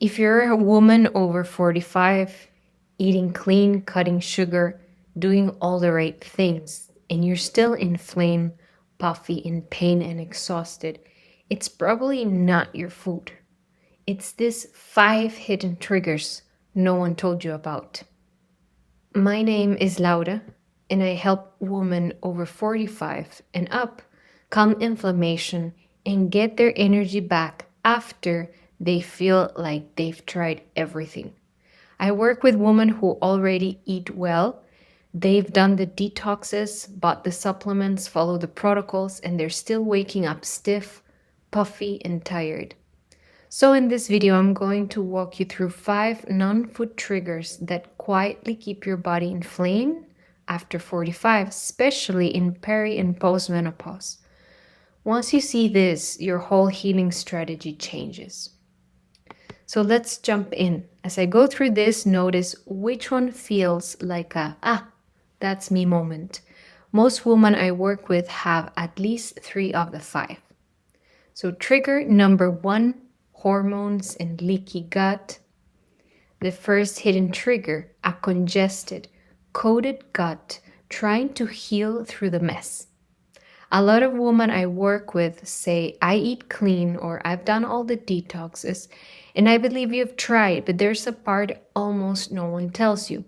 If you're a woman over 45, eating clean, cutting sugar, doing all the right things, and you're still inflamed, puffy, in pain, and exhausted, it's probably not your food. It's these 5 hidden triggers no one told you about. My name is Laura, and I help women over 45 and up calm inflammation and get their energy back after they feel like they've tried everything. I work with women who already eat well. They've done the detoxes, bought the supplements, followed the protocols, and they're still waking up stiff, puffy, and tired. So in this video, I'm going to walk you through 5 non-food triggers that quietly keep your body inflamed after 45, especially in peri and postmenopause. Once you see this, your whole healing strategy changes. So let's jump in. As I go through this, notice which one feels like that's me moment. Most women I work with have at least 3 of the 5. So trigger number 1, hormones and leaky gut. The first hidden trigger, a congested, coated gut trying to heal through the mess. A lot of women I work with say, I eat clean or I've done all the detoxes, and I believe you've tried, but there's a part almost no one tells you.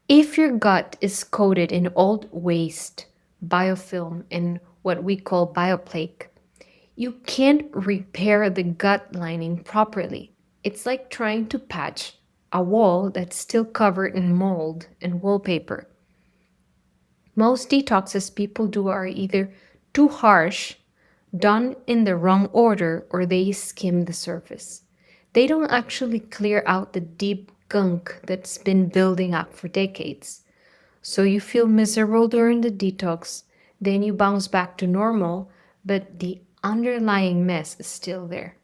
If your gut is coated in old waste, biofilm, and what we call bioplaque, you can't repair the gut lining properly. It's like trying to patch a wall that's still covered in mold and wallpaper. Most detoxes people do are either too harsh, done in the wrong order, or they skim the surface. They don't actually clear out the deep gunk that's been building up for decades. So you feel miserable during the detox, then you bounce back to normal, but the underlying mess is still there.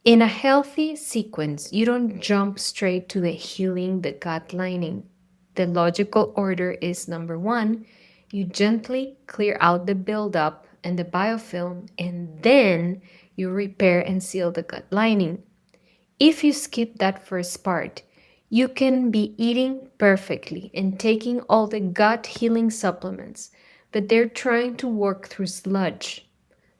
In a healthy sequence, you don't jump straight to the healing the gut lining. The logical order is number 1, you gently clear out the buildup and the biofilm, and then you repair and seal the gut lining. If you skip that first part, you can be eating perfectly and taking all the gut healing supplements, but they're trying to work through sludge.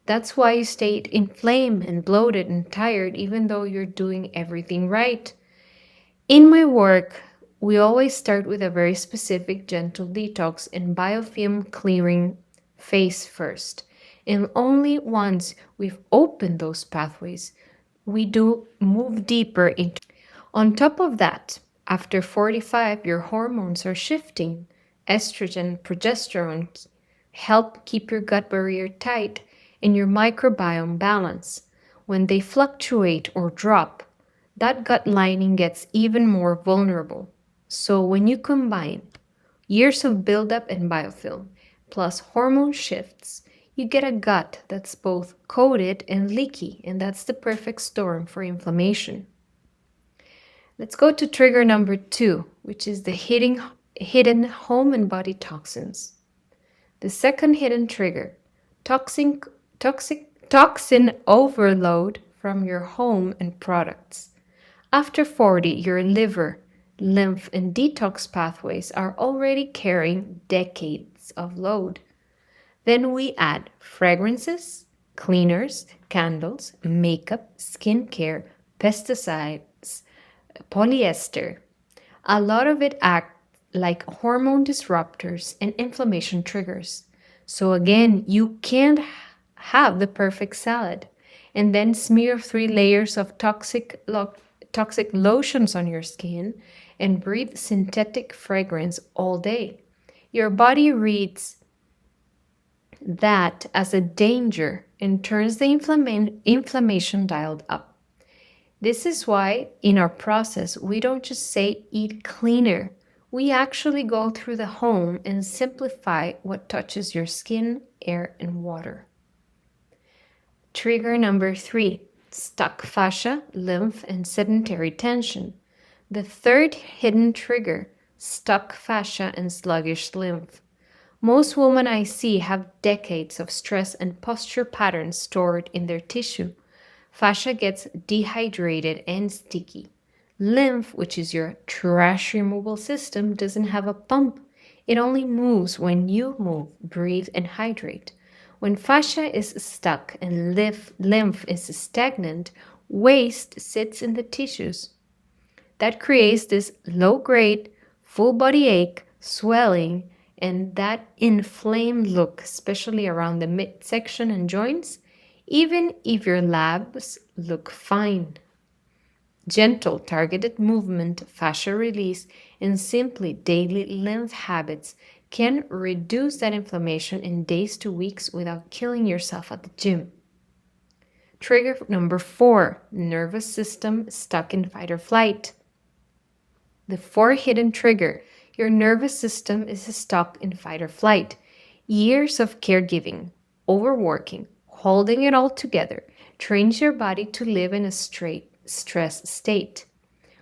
That's why you stay inflamed and bloated and tired even though you're doing everything right. In my work, we always start with a very specific gentle detox and biofilm clearing phase first. And only once we've opened those pathways, we do move deeper into. On top of that, after 45, your hormones are shifting. Estrogen, progesterone help keep your gut barrier tight and your microbiome balanced. When they fluctuate or drop, that gut lining gets even more vulnerable. So when you combine years of buildup and biofilm plus hormone shifts, you get a gut that's both coated and leaky, and that's the perfect storm for inflammation. Let's go to trigger number 2, which is the hidden home and body toxins. The second hidden trigger, toxin overload from your home and products. After 40, your liver, lymph, and detox pathways are already carrying decades of load. Then we add fragrances, cleaners, candles, makeup, skincare, pesticides, polyester. A lot of it acts like hormone disruptors and inflammation triggers. So again, you can't have the perfect salad and then smear 3 layers of toxic lotions on your skin and breathe synthetic fragrance all day. Your body reads that as a danger and turns the inflammation dialed up. This is why in our process, we don't just say eat cleaner. We actually go through the home and simplify what touches your skin, air, and water. Trigger number 3, stuck fascia, lymph, and sedentary tension. The third hidden trigger, stuck fascia and sluggish lymph. Most women I see have decades of stress and posture patterns stored in their tissue. Fascia gets dehydrated and sticky. Lymph, which is your trash removal system, doesn't have a pump. It only moves when you move, breathe, and hydrate. When fascia is stuck and lymph is stagnant, waste sits in the tissues. That creates this low grade, full body ache, swelling, and that inflamed look, especially around the midsection and joints, even if your labs look fine. Gentle, targeted movement, fascia release, and simply daily lymph habits can reduce that inflammation in days to weeks without killing yourself at the gym. Trigger number 4, nervous system stuck in fight or flight. The 4 hidden trigger. Your nervous system is stuck in fight or flight. Years of caregiving, overworking, holding it all together trains your body to live in a straight stress state.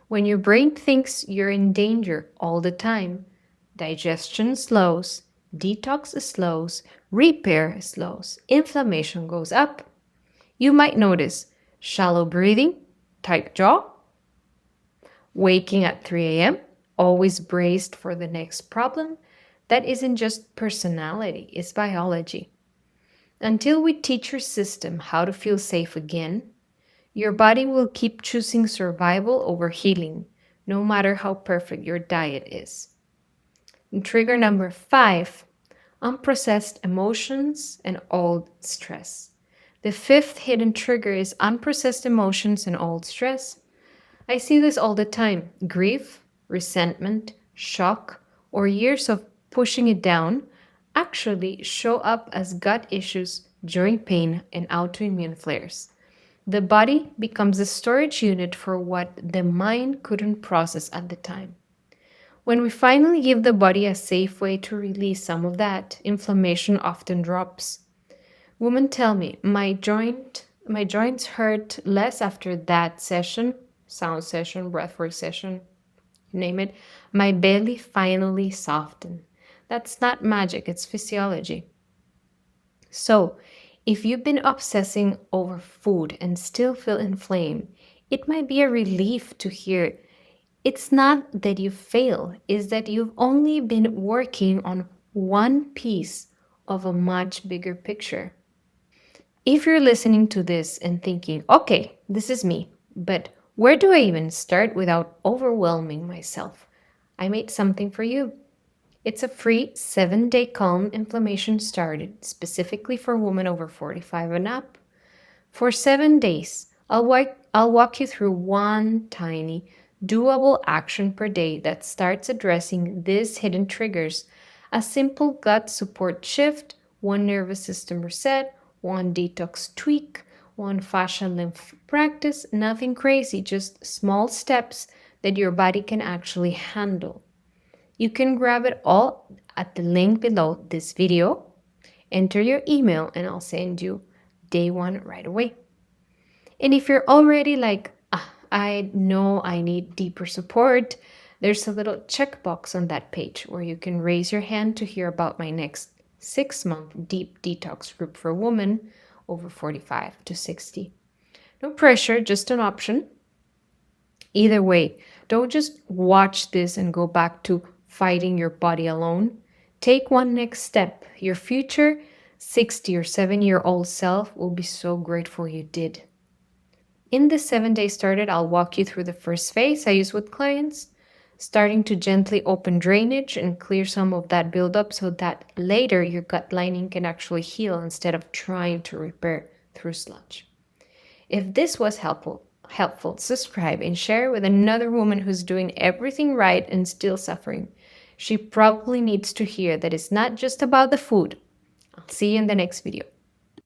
When your brain thinks you're in danger all the time, digestion slows, detox slows, repair slows, inflammation goes up. You might notice shallow breathing, tight jaw, waking at 3 a.m., always braced for the next problem. That isn't just personality, it's biology. Until we teach your system how to feel safe again, your body will keep choosing survival over healing, no matter how perfect your diet is. And trigger number 5, unprocessed emotions and old stress. The 5th hidden trigger is unprocessed emotions and old stress. I see this all the time. Grief, resentment, shock, or years of pushing it down actually show up as gut issues, joint pain, and autoimmune flares. The body becomes a storage unit for what the mind couldn't process at the time. When we finally give the body a safe way to release some of that, inflammation often drops. Women tell me, my joints hurt less after that session, sound session, breathwork session, you name it. My belly finally softened. That's not magic, it's physiology. So, if you've been obsessing over food and still feel inflamed, it might be a relief to hear it's not that you fail, it's that you've only been working on one piece of a much bigger picture. If you're listening to this and thinking, okay, this is me, but where do I even start without overwhelming myself? I made something for you. It's a free 7-day calm inflammation started specifically for women over 45 and up. For 7 days, I'll walk you through one tiny, doable action per day that starts addressing these hidden triggers. A simple gut support shift, one nervous system reset, one detox tweak, one fascia lymph practice, nothing crazy, just small steps that your body can actually handle. You can grab it all at the link below this video. Enter your email and I'll send you day 1 right away. And if you're already like, I know I need deeper support, there's a little checkbox on that page where you can raise your hand to hear about my next 6-month deep detox group for women over 45 to 60. No pressure, just an option. Either way, don't just watch this and go back to fighting your body alone. Take one next step. Your future 60 or 7-year-old self will be so grateful you did. In the 7-day started, I'll walk you through the first phase I use with clients, starting to gently open drainage and clear some of that buildup so that later your gut lining can actually heal instead of trying to repair through sludge. If this was helpful, subscribe and share with another woman who's doing everything right and still suffering. She probably needs to hear that it's not just about the food. I'll see you in the next video.